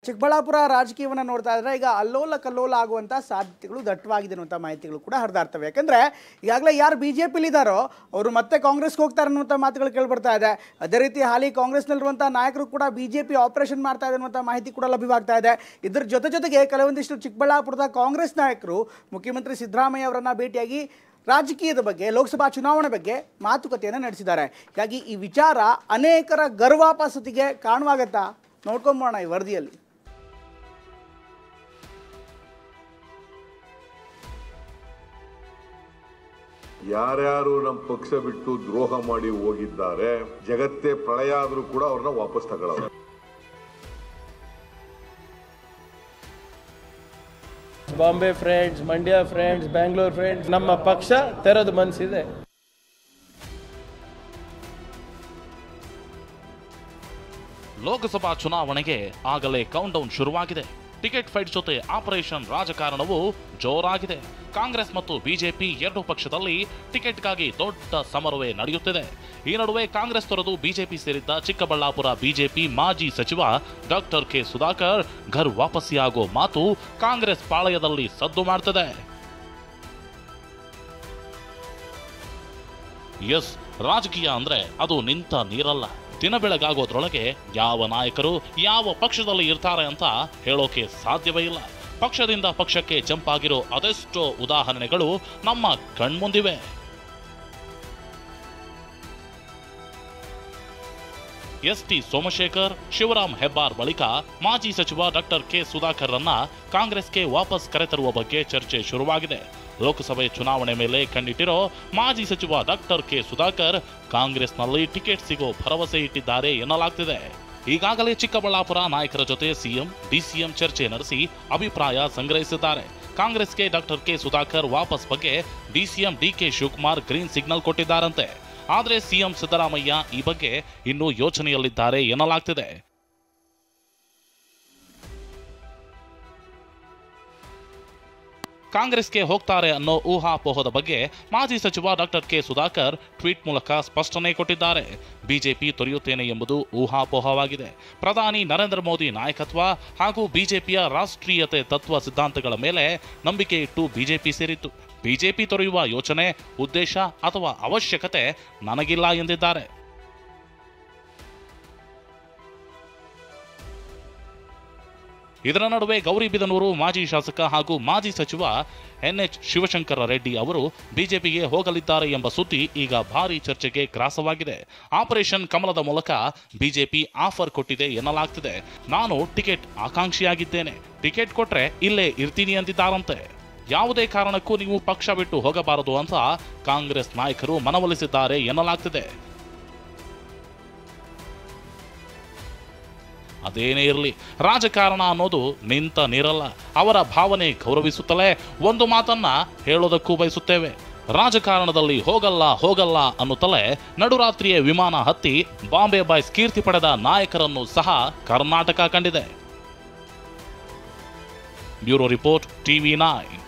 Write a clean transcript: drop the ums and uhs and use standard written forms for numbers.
ಚಿಕ್ಕಬಳ್ಳಾಪುರ ರಾಜಕೀಯವನ್ನು ನೋಡ್ತಾ ಇದ್ರೆ ಈಗ ಅಲ್ಲೋಲ ಕಲ್ಲೋಲ ಆಗುವಂಥ ಸಾಧ್ಯತೆಗಳು ದಟ್ಟವಾಗಿದೆ ಅನ್ನುವಂಥ ಮಾಹಿತಿಗಳು ಕೂಡ ಹರಿದಾಡ್ತವೆ. ಯಾಕಂದರೆ ಈಗಾಗಲೇ ಯಾರು BJP-ಲಿದ್ದಾರೋ ಅವರು ಮತ್ತೆ ಕಾಂಗ್ರೆಸ್ಗೆ ಹೋಗ್ತಾರೆ ಅನ್ನುವಂಥ ಮಾತುಗಳು ಕೇಳಿಬರ್ತಾ ಇದೆ. ಅದೇ ರೀತಿ ಹಾಲಿ ಕಾಂಗ್ರೆಸ್ನಲ್ಲಿರುವಂಥ ನಾಯಕರು ಕೂಡ BJP ಆಪರೇಷನ್ ಮಾಡ್ತಾ ಇದೆ ಅನ್ನುವಂಥ ಮಾಹಿತಿ ಕೂಡ ಲಭ್ಯವಾಗ್ತಾ ಇದೆ. ಇದರ ಜೊತೆಗೆ ಕೆಲವೊಂದಿಷ್ಟು ಚಿಕ್ಕಬಳ್ಳಾಪುರದ ಕಾಂಗ್ರೆಸ್ ನಾಯಕರು ಮುಖ್ಯಮಂತ್ರಿ ಸಿದ್ದರಾಮಯ್ಯ ಅವರನ್ನು ಭೇಟಿಯಾಗಿ ರಾಜಕೀಯದ ಬಗ್ಗೆ, ಲೋಕಸಭಾ ಚುನಾವಣೆ ಬಗ್ಗೆ ಮಾತುಕತೆಯನ್ನು ನಡೆಸಿದ್ದಾರೆ. ಹೀಗಾಗಿ ಈ ವಿಚಾರ ಅನೇಕರ ಗರ್ವಾಪಾಸತಿಗೆ ಕಾರಣವಾಗತ್ತಾ ನೋಡ್ಕೊಂಬೋಣ ಈ ವರದಿಯಲ್ಲಿ. ಯಾರ್ಯಾರು ನಮ್ಮ ಪಕ್ಷ ಬಿಟ್ಟು ದ್ರೋಹ ಮಾಡಿ ಹೋಗಿದ್ದಾರೆ, ಜಗತ್ತೇ ಪ್ರಳಯ ಆದ್ರೂ ಕೂಡ ಅವ್ರನ್ನ ವಾಪಸ್ ತಗೊಳ್ಳೋದು. Bombay friends, Mandya friends, Bangalore friends, ನಮ್ಮ ಪಕ್ಷ ತೆರೆದ ಮನಸ್ಸಿದೆ. ಲೋಕಸಭಾ ಚುನಾವಣೆಗೆ ಆಗಲೇ ಕೌಂಟ್ ಡೌನ್ ಶುರುವಾಗಿದೆ. ಟಿಕೆಟ್ ಫೈಟ್ ಜೊತೆ ಆಪರೇಷನ್ ರಾಜಕಾರಣವು ಜೋರಾಗಿದೆ. ಕಾಂಗ್ರೆಸ್ ಮತ್ತು ಬಿಜೆಪಿ ಎರಡೂ ಪಕ್ಷದಲ್ಲಿ ಟಿಕೆಟ್ಗಾಗಿ ದೊಡ್ಡ ಸಮರವೇ ನಡೆಯುತ್ತಿದೆ. ಈ ನಡುವೆ ಕಾಂಗ್ರೆಸ್ ತೊರೆದು ಬಿಜೆಪಿ ಸೇರಿದ್ದ ಚಿಕ್ಕಬಳ್ಳಾಪುರ ಬಿಜೆಪಿ ಮಾಜಿ ಸಚಿವ ಡಾಕ್ಟರ್ ಕೆ ಸುಧಾಕರ್ ಘರ್ ವಾಪಸ್ಸಿಯಾಗೋ ಮಾತು ಕಾಂಗ್ರೆಸ್ ಪಾಳಯದಲ್ಲಿ ಸದ್ದು ಮಾಡ್ತಿದೆ. ಎಸ್, ರಾಜಕೀಯ ಅಂದ್ರೆ ಅದು ನಿಂತ ನೀರಲ್ಲ. ದಿನ ಬೆಳಗಾಗೋದ್ರೊಳಗೆ ಯಾವ ನಾಯಕರು ಯಾವ ಪಕ್ಷದಲ್ಲಿ ಇರ್ತಾರೆ ಅಂತ ಹೇಳೋಕೆ ಸಾಧ್ಯವೇ ಇಲ್ಲ. ಪಕ್ಷದಿಂದ ಪಕ್ಷಕ್ಕೆ ಜಂಪ್ ಆಗಿರೋ ಅದೆಷ್ಟೋ ಉದಾಹರಣೆಗಳು ನಮ್ಮ ಕಣ್ಮುಂದಿವೆ. ಎಸ್.ಟಿ. ಸೋಮಶೇಖರ್, ಶಿವರಾಮ್ ಹೆಬ್ಬಾರ್ ಬಳಿಕ ಮಾಜಿ ಸಚಿವ ಡಾಕ್ಟರ್ ಕೆ ಸುಧಾಕರ್ ರನ್ನ ಕಾಂಗ್ರೆಸ್ಗೆ ವಾಪಸ್ ಕರೆತರುವ ಬಗ್ಗೆ ಚರ್ಚೆ ಶುರುವಾಗಿದೆ. ಲೋಕಸಭೆ ಚುನಾವಣೆ ಮೇಲೆ ಕಣ್ಣಿಟ್ಟಿರೋ ಮಾಜಿ ಸಚಿವ ಡಾಕ್ಟರ್ ಕೆ ಸುಧಾಕರ್ ಕಾಂಗ್ರೆಸ್ನಲ್ಲಿ ಟಿಕೆಟ್ ಸಿಗೋ ಭರವಸೆ ಇಟ್ಟಿದ್ದಾರೆ ಎನ್ನಲಾಗ್ತಿದೆ. ಈಗಾಗಲೇ ಚಿಕ್ಕಬಳ್ಳಾಪುರ ನಾಯಕರ ಜೊತೆ ಸಿಎಂ, ಡಿಸಿಎಂ ಚರ್ಚೆ ನಡೆಸಿ ಅಭಿಪ್ರಾಯ ಸಂಗ್ರಹಿಸಿದ್ದಾರೆ. ಕಾಂಗ್ರೆಸ್ಗೆ ಡಾಕ್ಟರ್ ಕೆ ಸುಧಾಕರ್ ವಾಪಸ್ ಬಗ್ಗೆ DCM DK Shivakumar green signal ಕೊಟ್ಟಿದ್ದಾರಂತೆ. ಆದರೆ ಸಿಎಂ ಸಿದ್ದರಾಮಯ್ಯ ಈ ಬಗ್ಗೆ ಇನ್ನೂ ಯೋಚನೆಯಲ್ಲಿದ್ದಾರೆ ಎನ್ನಲಾಗ್ತಿದೆ. ಕಾಂಗ್ರೆಸ್ಗೆ ಹೋಗ್ತಾರೆ ಅನ್ನೋ ಊಹಾಪೋಹದ ಬಗ್ಗೆ ಮಾಜಿ ಸಚಿವ ಡಾಕ್ಟರ್ ಕೆ ಸುಧಾಕರ್ ಟ್ವೀಟ್ ಮೂಲಕ ಸ್ಪಷ್ಟನೆ ಕೊಟ್ಟಿದ್ದಾರೆ. ಬಿಜೆಪಿ ತೊರೆಯುತ್ತೇನೆ ಎಂಬುದು ಊಹಾಪೋಹವಾಗಿದೆ. ಪ್ರಧಾನಿ ನರೇಂದ್ರ ಮೋದಿ ನಾಯಕತ್ವ ಹಾಗೂ ಬಿಜೆಪಿಯ ರಾಷ್ಟ್ರೀಯತೆ ತತ್ವ ಸಿದ್ಧಾಂತಗಳ ಮೇಲೆ ನಂಬಿಕೆ ಇಟ್ಟು ಬಿಜೆಪಿ ಸೇರಿತ್ತು. ಬಿಜೆಪಿ ತೊರೆಯುವ ಯೋಚನೆ, ಉದ್ದೇಶ ಅಥವಾ ಅವಶ್ಯಕತೆ ನನಗಿಲ್ಲ ಎಂದಿದ್ದಾರೆ. ಇದರ ನಡುವೆ ಗೌರಿಬಿದನೂರು ಮಾಜಿ ಶಾಸಕ ಹಾಗೂ ಮಾಜಿ ಸಚಿವ NH ಶಿವಶಂಕರ ರೆಡ್ಡಿ ಅವರು ಬಿಜೆಪಿಗೆ ಹೋಗಲಿದ್ದಾರೆ ಎಂಬ ಸುದ್ದಿ ಈಗ ಭಾರೀ ಚರ್ಚೆಗೆ ಗ್ರಾಸವಾಗಿದೆ. ಆಪರೇಷನ್ ಕಮಲದ ಮೂಲಕ ಬಿಜೆಪಿ ಆಫರ್ ಕೊಟ್ಟಿದೆ ಎನ್ನಲಾಗ್ತಿದೆ. ನಾನು ಟಿಕೆಟ್ ಆಕಾಂಕ್ಷಿಯಾಗಿದ್ದೇನೆ, ಟಿಕೆಟ್ ಕೊಟ್ರೆ ಇಲ್ಲೇ ಇರ್ತೀನಿ ಅಂದಿದ್ದಾರಂತೆ. ಯಾವುದೇ ಕಾರಣಕ್ಕೂ ನೀವು ಪಕ್ಷ ಬಿಟ್ಟು ಹೋಗಬಾರದು ಅಂತ ಕಾಂಗ್ರೆಸ್ ನಾಯಕರು ಮನವೊಲಿಸಿದ್ದಾರೆ ಎನ್ನಲಾಗ್ತಿದೆ. ಅದೇನೇ ಇರಲಿ, ರಾಜಕಾರಣ ಅನ್ನೋದು ನಿಂತ ನೀರಲ್ಲ. ಅವರ ಭಾವನೆ ಗೌರವಿಸುತ್ತಲೇ ಒಂದು ಮಾತನ್ನ ಹೇಳೋದಕ್ಕೂ ಬಯಸುತ್ತೇವೆ. ರಾಜಕಾರಣದಲ್ಲಿ ಹೋಗಲ್ಲ ಅನ್ನುತ್ತಲೇ ನಡುರಾತ್ರಿಯೇ ವಿಮಾನ ಹತ್ತಿ ಬಾಂಬೆ ಬಾಯ್ಸ್ ಕೀರ್ತಿ ಪಡೆದ ನಾಯಕರನ್ನು ಸಹ ಕರ್ನಾಟಕ ಕಂಡಿದೆ. Bureau report, TV9.